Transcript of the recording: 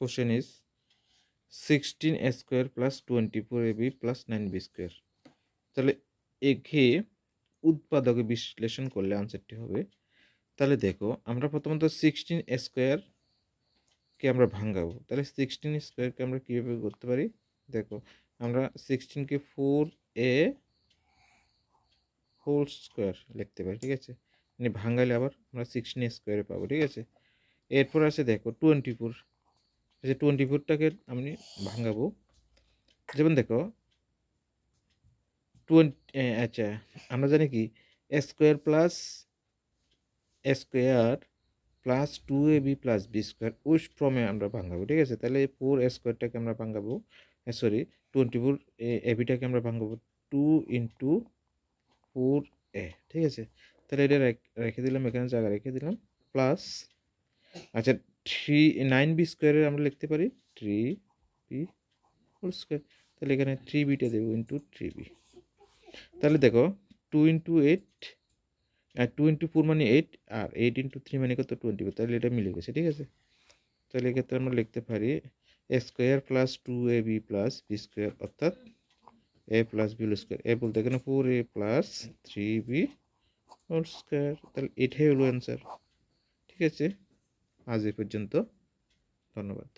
Question is 16a square plus 24ab plus 9b square. তাহলে একে উৎপাদকে বিশ্লেষণ করলে আনসারটি হবে। তাহলে দেখো আমরা প্রথমত 16a স্কোয়ারকে আমরা ভাঙাবো। তাহলে 16 স্কোয়ারকে আমরা কীভাবে করতে পারি? দেখো আমরা 16কে 4a হোল স্কোয়ার লিখতে পারি, ঠিক আছে? মানে ভাঙালে আবার আমরা 16 স্কোয়ারে পাবো, ঠিক আছে? এরপর আছে দেখো 24, আচ্ছা 24টাকে আমি ভাঙাবো। যেমন দেখো 20, আচ্ছা আমরা জানি কি square plus square plus 2ab plus B square ওই ফর্মে আমরা ভাঙাবো, ঠিক আছে? তাহলে 4 স্কোয়ারটাকে আমরা ভাঙাবো, সরি 24 এবিটাকে আমরা ভাঙাবো 2 ইন্টু 4a, ঠিক আছে? তাহলে এটা রেখে দিলাম, এখানে জায়গা রেখে দিলাম, প্লাস আচ্ছা 9b স্কোয়ারের আমরা লিখতে পারি 3b হোল স্কোয়ার। তাহলে এখানে 3bটা দেবো ইন্টু 3b। তাহলে দেখো 2 ইন্টু 8 আর 2 ইন্টু 4 মানে 8 আর 8 ইন্টু 3 মানে কত 24। তাহলে এটা মিলে গেছে, ঠিক আছে? তাহলে এক্ষেত্রে আমরা লিখতে পারি A square plus 2ab plus B square, অর্থাৎ A plus B whole square. A বলতে এখানে 4a plus 3b whole square. তাহলে এটাই হলো অ্যান্সার, ঠিক আছে? আজ এই পর্যন্ত, ধন্যবাদ।